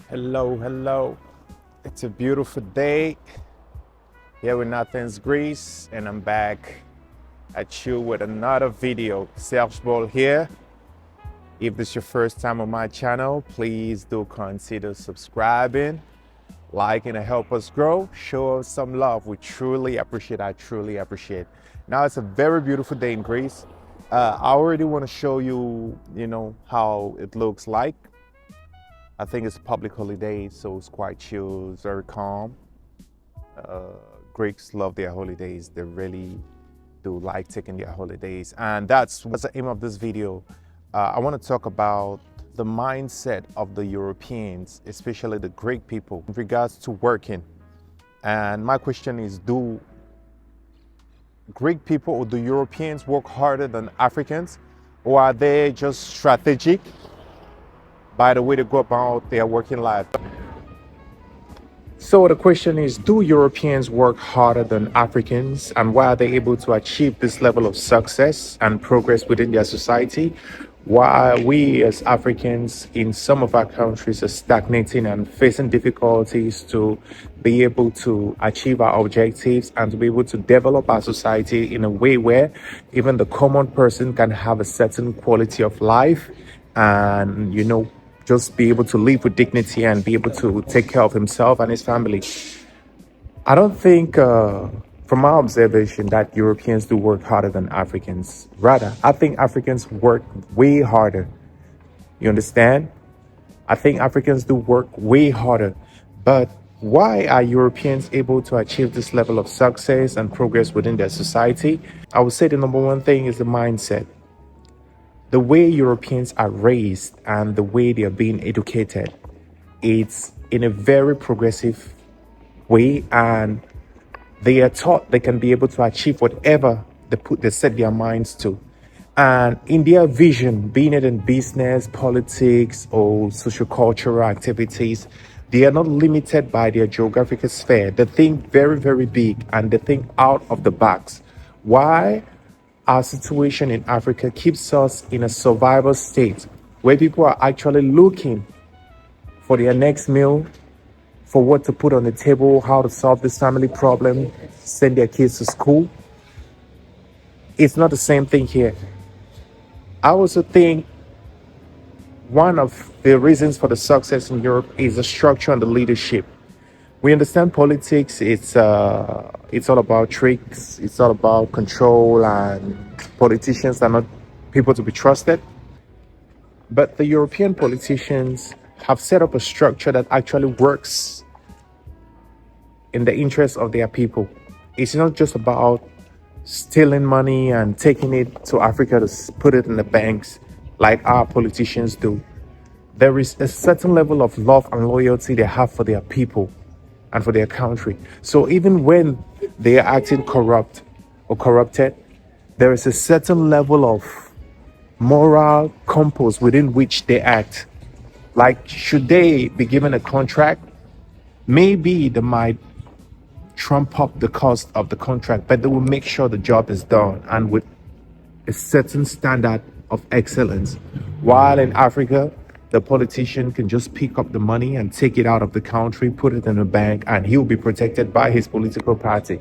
Hello, hello. It's a beautiful day here in Athens, Greece, and I'm back at you with another video. Serge Ball here. If this is your first time on my channel, please do consider subscribing, liking, and help us grow. Show us some love. We truly appreciate. I truly appreciate. Now it's a very beautiful day in Greece. I already want to show you, how it looks like. I think it's a public holiday, so it's quite chill, it's very calm. Greeks love their holidays. They really do like taking their holidays. And that's what's the aim of this video. I want to talk about the mindset of the Europeans, especially the Greek people, in regards to working. And my question is, do Greek people or do Europeans work harder than Africans? Or are they just strategic by the way they go about their working life? So the question is, do Europeans work harder than Africans, and why are they able to achieve this level of success and progress within their society? Why we as Africans in some of our countries are stagnating and facing difficulties to be able to achieve our objectives and to be able to develop our society in a way where even the common person can have a certain quality of life and, just be able to live with dignity and be able to take care of himself and his family. I don't think, from my observation, that Europeans do work harder than Africans. Rather, I think Africans work way harder. You understand? I think Africans do work way harder. But why are Europeans able to achieve this level of success and progress within their society? I would say the number one thing is the mindset. The way Europeans are raised and the way they are being educated, it's in a very progressive way, and they are taught they can be able to achieve whatever they set their minds to. And in their vision, being it in business, politics, or sociocultural activities, they are not limited by their geographical sphere. They think very, very big and they think out of the box. Why? Our situation in Africa keeps us in a survival state where people are actually looking for their next meal, for what to put on the table, how to solve this family problem, send their kids to school. It's not the same thing here. I also think one of the reasons for the success in Europe is the structure and the leadership. We understand politics, it's all about tricks, it's all about control, and politicians are not people to be trusted. But the European politicians have set up a structure that actually works in the interest of their people. It's not just about stealing money and taking it to Africa to put it in the banks like our politicians do. There is a certain level of love and loyalty they have for their people and for their country. So even when they are acting corrupt or corrupted, there is a certain level of moral compass within which they act. Like, should they be given a contract, maybe they might trump up the cost of the contract, but they will make sure the job is done and with a certain standard of excellence. While in Africa, the politician can just pick up the money and take it out of the country, put it in a bank, and he'll be protected by his political party.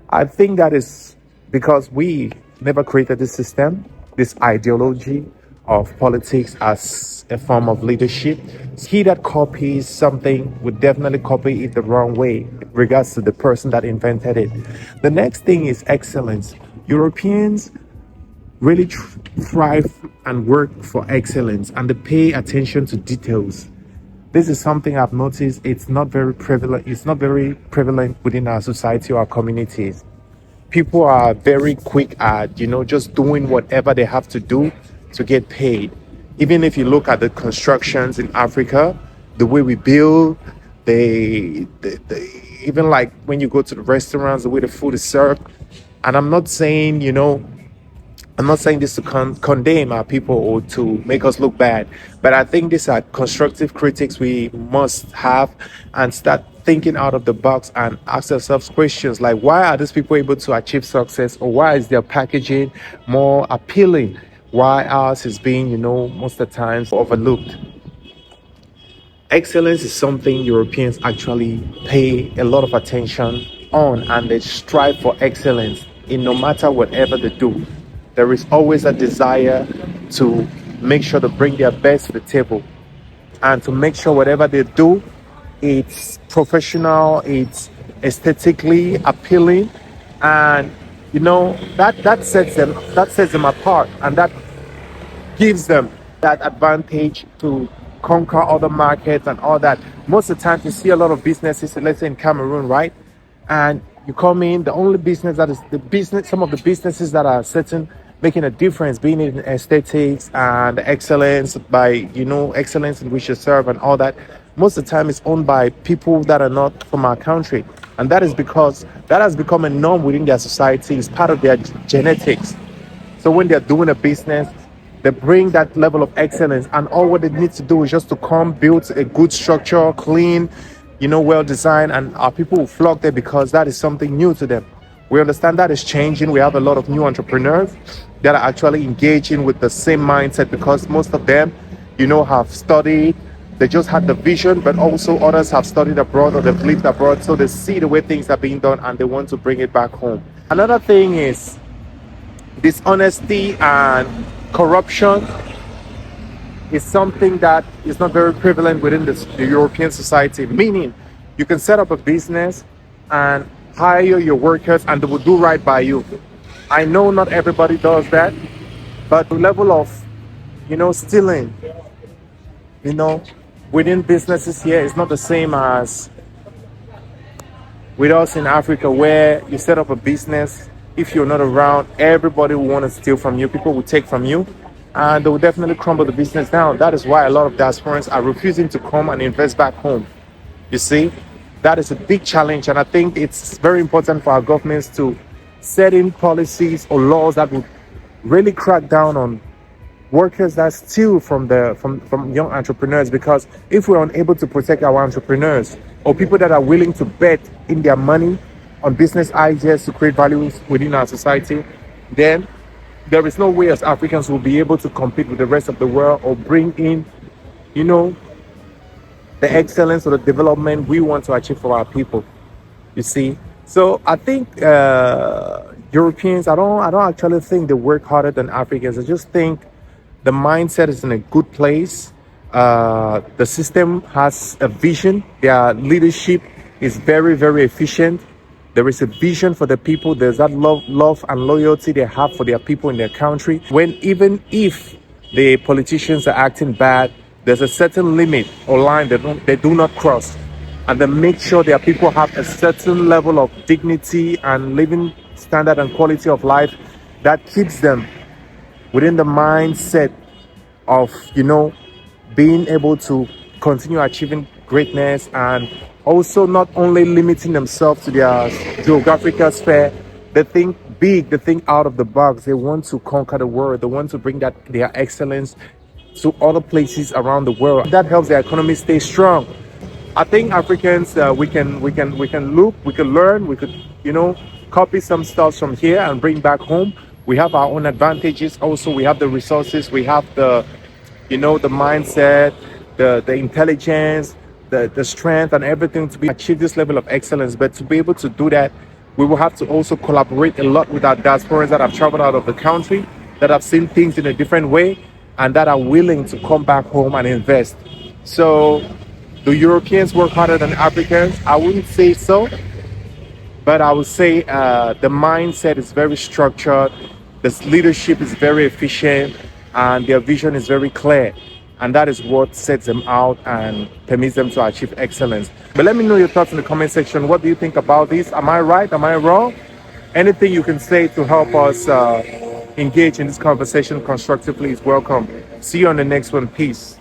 I think that is because we never created this system, this ideology of politics as a form of leadership. He that copies something would definitely copy it the wrong way in regards to the person that invented it. The next thing is excellence. Europeans really thrive and work for excellence, and they pay attention to details. This is something I've noticed. It's not very prevalent. It's not very prevalent within our society or our communities. People are very quick at, just doing whatever they have to do to get paid. Even if you look at the constructions in Africa, the way we build, even like when you go to the restaurants, the way the food is served. And I'm not saying, I'm not saying this to condemn our people or to make us look bad, but I think these are constructive critics we must have and start thinking out of the box and ask ourselves questions like, why are these people able to achieve success, or why is their packaging more appealing? Why ours is being, most of the times overlooked? Excellence is something Europeans actually pay a lot of attention on, and they strive for excellence in no matter whatever they do. There is always a desire to make sure to bring their best to the table and to make sure whatever they do, it's professional, it's aesthetically appealing, and that sets them apart, and that gives them that advantage to conquer other markets and all that. Most of the time, you see a lot of businesses, let's say in Cameroon, right? And you come in, the only business that is the business, some of the businesses that are certain making a difference, being in aesthetics and excellence by, excellence in which you serve and all that. Most of the time, it's owned by people that are not from our country. And that is because that has become a norm within their society. It's part of their genetics. So when they're doing a business, they bring that level of excellence, and all what they need to do is just to come, build a good structure, clean, well designed, and our people will flock there because that is something new to them. We understand that is changing. We have a lot of new entrepreneurs that are actually engaging with the same mindset because most of them, have studied. They just had the vision, but also others have studied abroad or they've lived abroad, so they see the way things are being done and they want to bring it back home. Another thing is dishonesty and corruption is something that is not very prevalent within the European society, meaning you can set up a business and hire your workers and they will do right by you. I know not everybody does that, but the level of, stealing, within businesses here is not the same as with us in Africa, where you set up a business. If you're not around, everybody will want to steal from you. People will take from you, and they will definitely crumble the business down. That is why a lot of diasporans are refusing to come and invest back home. You see, that is a big challenge, and I think it's very important for our governments to set in policies or laws that would really crack down on workers that steal from young entrepreneurs, because if we're unable to protect our entrepreneurs or people that are willing to bet in their money on business ideas to create values within our society, then there is no way as Africans will be able to compete with the rest of the world or bring in, the excellence or the development we want to achieve for our people. You see, so I think Europeans, I don't actually think they work harder than Africans. I just think the mindset is in a good place. The system has a vision. Their leadership is very, very efficient. There is a vision for the people. There's that love and loyalty they have for their people in their country. Even if the politicians are acting bad, there's a certain limit or line they do not cross. And they make sure their people have a certain level of dignity and living standard and quality of life that keeps them within the mindset of, being able to continue achieving greatness, and also not only limiting themselves to their geographical sphere. They think big, they think out of the box. They want to conquer the world. They want to bring their excellence to other places around the world. That helps the economy stay strong. I think Africans, we can look, we can learn, we could, copy some stuff from here and bring back home. We have our own advantages. Also, we have the resources, we have the mindset, the intelligence, the strength and everything to achieve this level of excellence. But to be able to do that, we will have to also collaborate a lot with our diasporans that have traveled out of the country, that have seen things in a different way, and that are willing to come back home and invest. So, do Europeans work harder than Africans? I wouldn't say so. But I would say the mindset is very structured, the leadership is very efficient, and their vision is very clear. And that is what sets them out and permits them to achieve excellence. But let me know your thoughts in the comment section. What do you think about this? Am I right? Am I wrong? Anything you can say to help us engage in this conversation constructively is welcome. See you on the next one. Peace.